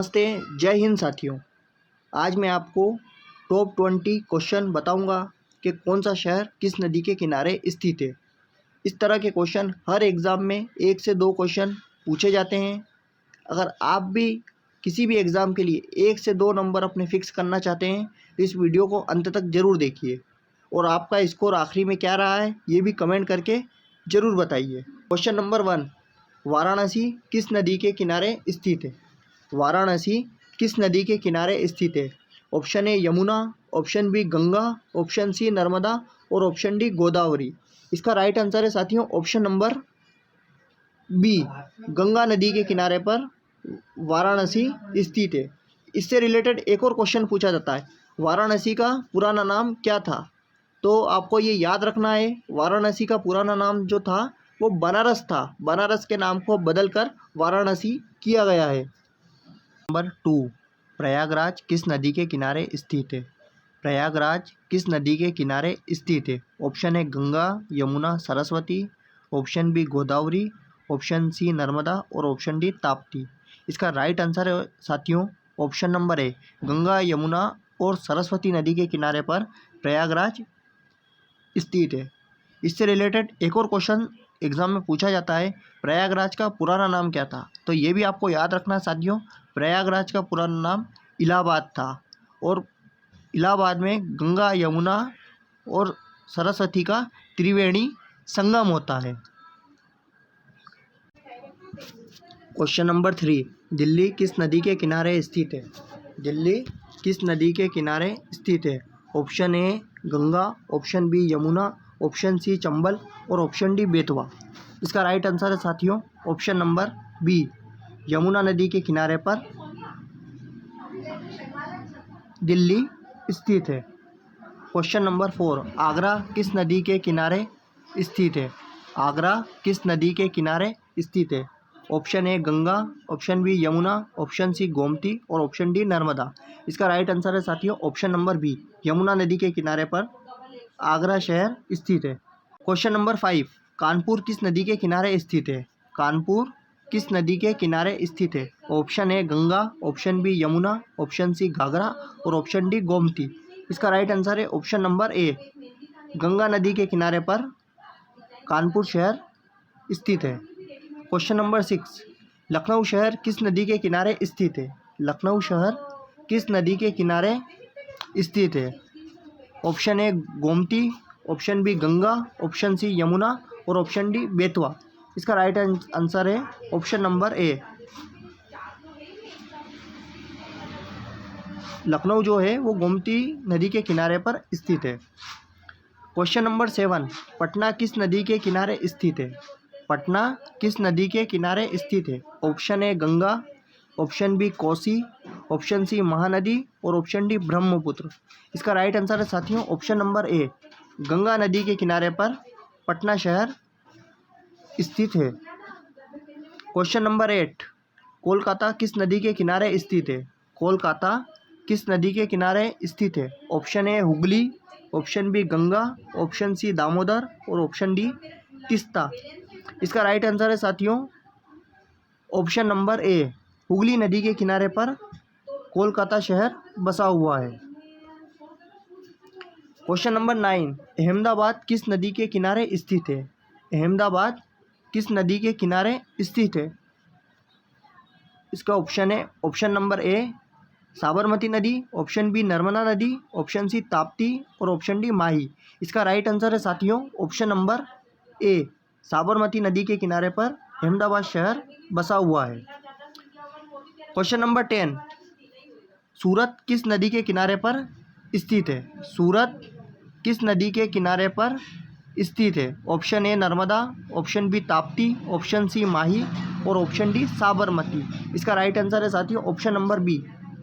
नमस्ते, जय हिंद साथियों। आज मैं आपको टॉप 20 क्वेश्चन बताऊंगा कि कौन सा शहर किस नदी के किनारे स्थित है। इस तरह के क्वेश्चन हर एग्ज़ाम में 1 से 2 क्वेश्चन पूछे जाते हैं। अगर आप भी किसी भी एग्ज़ाम के लिए 1 से 2 नंबर अपने फिक्स करना चाहते हैं तो इस वीडियो को अंत तक ज़रूर देखिए और आपका स्कोर आखिरी में क्या रहा है ये भी कमेंट करके ज़रूर बताइए। क्वेश्चन नंबर 1, वाराणसी किस नदी के किनारे स्थित है? वाराणसी किस नदी के किनारे स्थित है? Option A Yamuna, option B Ganga, option C Narmada और ऑप्शन डी गोदावरी। इसका राइट आंसर है साथियों ऑप्शन नंबर बी, गंगा नदी के किनारे पर वाराणसी स्थित है। इससे रिलेटेड एक और क्वेश्चन पूछा जाता है, वाराणसी का पुराना नाम क्या था? तो आपको ये याद रखना है, वाराणसी का पुराना नाम जो था वो बनारस था। बनारस के नाम को बदलकर वाराणसी किया गया है। नंबर 2, प्रयागराज किस नदी के किनारे स्थित है? प्रयागराज किस नदी के किनारे स्थित है? Option A Ganga, Yamuna, Saraswati, option B Godavari, option C Narmada और ऑप्शन डी ताप्ती। इसका राइट आंसर है साथियों option number A, Ganga, Yamuna और सरस्वती नदी के किनारे पर प्रयागराज स्थित है। इससे रिलेटेड एक और क्वेश्चन एग्जाम में पूछा जाता है, प्रयागराज का पुराना नाम क्या था? तो ये भी आपको याद रखना साथियों, प्रयागराज का पुराना नाम इलाहाबाद था और इलाहाबाद में गंगा, यमुना और सरस्वती का त्रिवेणी संगम होता है। क्वेश्चन नंबर 3, दिल्ली किस नदी के किनारे स्थित है? दिल्ली किस नदी के किनारे स्थित है? Option A Ganga, option B Yamuna, option C Chambal और ऑप्शन डी बेतवा। इसका राइट आंसर है साथियों ऑप्शन नंबर बी, यमुना नदी के किनारे पर दिल्ली स्थित है। क्वेश्चन नंबर 4, आगरा किस नदी के किनारे स्थित है? आगरा किस नदी के किनारे स्थित है? Option A Ganga, option B Yamuna, option C Gomti और ऑप्शन डी नर्मदा। इसका राइट आंसर है साथियों ऑप्शन नंबर बी, यमुना नदी के किनारे पर आगरा शहर स्थित है। क्वेश्चन नंबर 5, कानपुर किस नदी के किनारे स्थित है? कानपुर किस नदी के किनारे स्थित है? Option A Ganga, option B Yamuna, option C Ghaghara और ऑप्शन डी गोमती। इसका राइट आंसर है ऑप्शन नंबर ए, गंगा नदी के किनारे पर कानपुर शहर स्थित है। क्वेश्चन नंबर 6, लखनऊ शहर किस नदी के किनारे स्थित है? लखनऊ शहर किस नदी के किनारे स्थित है? Option A Gomti, option B Ganga, option C Yamuna और ऑप्शन डी बेतवा। इसका राइट आंसर है ऑप्शन नंबर ए, लखनऊ जो है वो गोमती नदी के किनारे पर स्थित है। क्वेश्चन नंबर 7, पटना किस नदी के किनारे स्थित है? पटना किस नदी के किनारे स्थित है? Option A Ganga, option B Kosi, option C Mahanadi और ऑप्शन डी ब्रह्मपुत्र। इसका राइट आंसर है साथियों ऑप्शन नंबर ए, गंगा नदी के किनारे पर पटना शहर स्थित है। क्वेश्चन नंबर 8, कोलकाता किस नदी के किनारे स्थित है? कोलकाता किस नदी के किनारे स्थित है? Option A Hooghly, option B Ganga, option C Damodar और ऑप्शन डी तीस्ता। इसका राइट आंसर है साथियों ऑप्शन नंबर ए, हुगली नदी के किनारे पर कोलकाता शहर बसा हुआ है। क्वेश्चन नंबर 9, अहमदाबाद किस नदी के किनारे स्थित है? अहमदाबाद किस नदी के किनारे स्थित है? इसका ऑप्शन है ऑप्शन नंबर ए साबरमती नदी, ऑप्शन बी नर्मदा नदी, ऑप्शन सी ताप्ती और ऑप्शन डी माही। इसका राइट आंसर है साथियों ऑप्शन नंबर ए, साबरमती नदी के किनारे पर अहमदाबाद शहर बसा हुआ है। क्वेश्चन नंबर 10, सूरत किस नदी के किनारे पर स्थित है? सूरत किस नदी के किनारे पर स्थित है? Option A Narmada, option B Tapti, option C Mahi और ऑप्शन डी साबरमती। इसका राइट आंसर है साथियों ऑप्शन नंबर बी,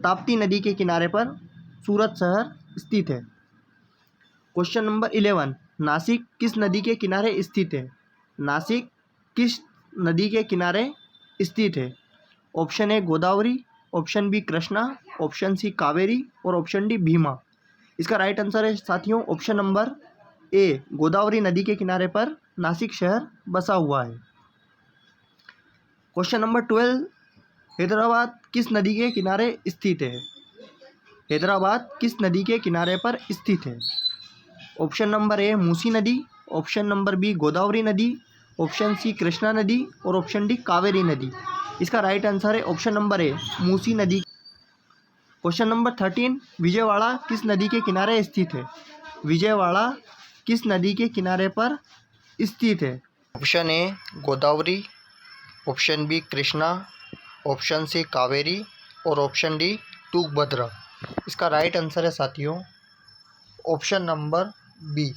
ताप्ती नदी के किनारे पर सूरत शहर स्थित है। क्वेश्चन नंबर 11, नासिक किस नदी के किनारे स्थित है? नासिक किस नदी के किनारे स्थित है? Option A Godavari, option B Krishna, option C Kaveri और ऑप्शन डी भीमा। इसका राइट आंसर है साथियों ऑप्शन नंबर ए, गोदावरी नदी के किनारे पर नासिक शहर बसा हुआ है। क्वेश्चन नंबर 12, हैदराबाद किस नदी के किनारे स्थित है? हैदराबाद किस नदी के किनारे पर स्थित है? ऑप्शन नंबर ए मूसी नदी, ऑप्शन नंबर बी गोदावरी नदी, ऑप्शन सी कृष्णा नदी और ऑप्शन डी कावेरी नदी। इसका राइट आंसर है ऑप्शन नंबर ए मूसी नदी। क्वेश्चन नंबर 13, विजयवाड़ा किस नदी के किनारे स्थित है? विजयवाड़ा किस नदी के किनारे पर स्थित है? Option A Godavari, option B Krishna, option C Kaveri और ऑप्शन डी तुंगभद्रा। इसका राइट आंसर है साथियों ऑप्शन नंबर बी,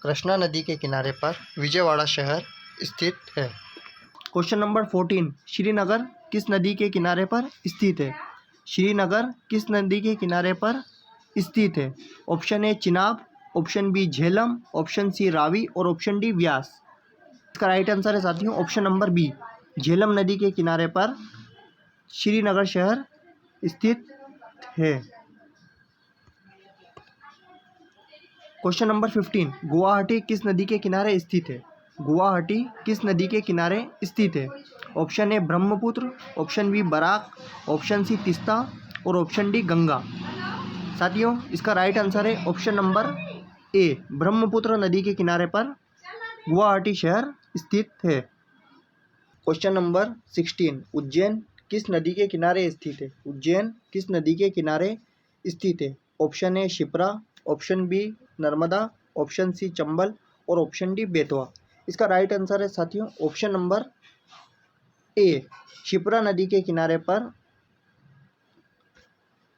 कृष्णा नदी के किनारे पर विजयवाड़ा शहर स्थित है। क्वेश्चन नंबर 14, श्रीनगर किस नदी के किनारे पर स्थित है? श्रीनगर किस नदी के किनारे पर स्थित है? Option A Chenab, option B Jhelum, option C Ravi और ऑप्शन डी व्यास। इसका राइट आंसर है साथियों ऑप्शन नंबर बी, झेलम नदी के किनारे पर श्रीनगर शहर स्थित है। क्वेश्चन नंबर 15, गुवाहाटी किस नदी के किनारे स्थित है? गुवाहाटी किस नदी के किनारे स्थित है? Option A Brahmaputra, option B Barak, option C Teesta और ऑप्शन डी गंगा। साथियों इसका राइट आंसर है ऑप्शन नंबर ए, ब्रह्मपुत्र नदी के किनारे पर गुवाहाटी शहर स्थित है। क्वेश्चन नंबर 16, उज्जैन किस नदी के किनारे स्थित है? उज्जैन किस नदी के किनारे स्थित है? Option A Shipra, option B Narmada, option C Chambal और ऑप्शन डी बेतवा। इसका राइट आंसर है साथियों ऑप्शन नंबर ए, शिप्रा नदी के किनारे पर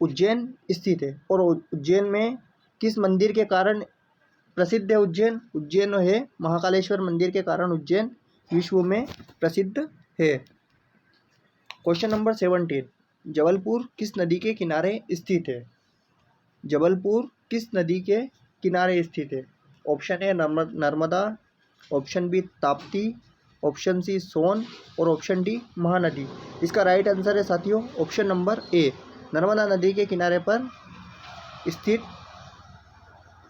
उज्जैन स्थित है। और उज्जैन में किस मंदिर के कारण प्रसिद्ध है? उज्जैन उज्जैन है महाकालेश्वर मंदिर के कारण उज्जैन विश्व में प्रसिद्ध है। क्वेश्चन नंबर 17, जबलपुर किस नदी के किनारे स्थित है? जबलपुर किस नदी के किनारे स्थित है? Option A Narmada, option B Tapti, option C Son और ऑप्शन डी महानदी। इसका राइट आंसर है साथियों ऑप्शन नंबर ए, नर्मदा नदी के किनारे पर स्थित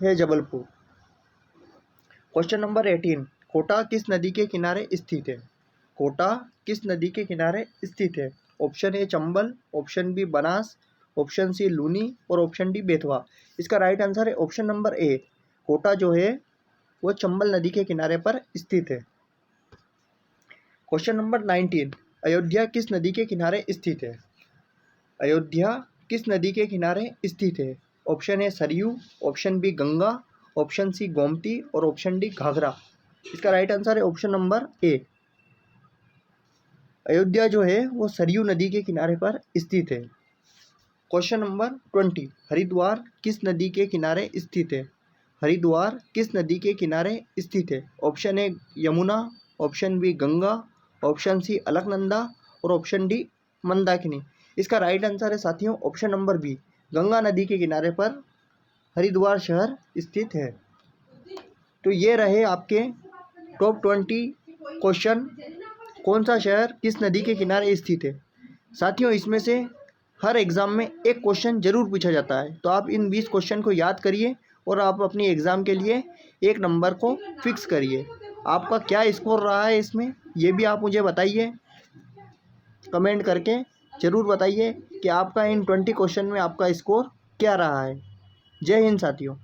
है जबलपुर। क्वेश्चन नंबर 18, कोटा किस नदी के किनारे स्थित है? कोटा किस नदी के किनारे स्थित है? Option A Chambal, option B Banas, option C Luni और ऑप्शन डी बेतवा। इसका राइट आंसर है ऑप्शन नंबर ए, कोटा जो है वो चंबल नदी के किनारे पर स्थित है। क्वेश्चन नंबर 19, अयोध्या किस नदी के किनारे स्थित है? अयोध्या किस नदी के किनारे स्थित है? Option A Saryu, option B Ganga, option C Gomti और ऑप्शन डी घाघरा। इसका राइट आंसर है ऑप्शन नंबर ए, अयोध्या जो है वो सरयू नदी के किनारे पर स्थित है। क्वेश्चन नंबर 20, हरिद्वार किस नदी के किनारे स्थित है? हरिद्वार किस नदी के किनारे स्थित है? Option A Yamuna, option B Ganga, option C Alaknanda और ऑप्शन डी मंदाकिनी। इसका राइट आंसर है साथियों ऑप्शन नंबर बी, गंगा नदी के किनारे पर हरिद्वार शहर स्थित है। तो ये रहे आपके टॉप 20 क्वेश्चन, कौन सा शहर किस नदी के किनारे स्थित है। साथियों इसमें से हर एग्ज़ाम में एक क्वेश्चन जरूर पूछा जाता है, तो आप इन 20 क्वेश्चन को याद करिए और आप अपनी एग्ज़ाम के लिए एक नंबर को फिक्स करिए। आपका क्या स्कोर रहा है इसमें ये भी आप मुझे बताइए, कमेंट करके ज़रूर बताइए कि आपका इन 20 क्वेश्चन में आपका स्कोर क्या रहा है। जय हिंद साथियों।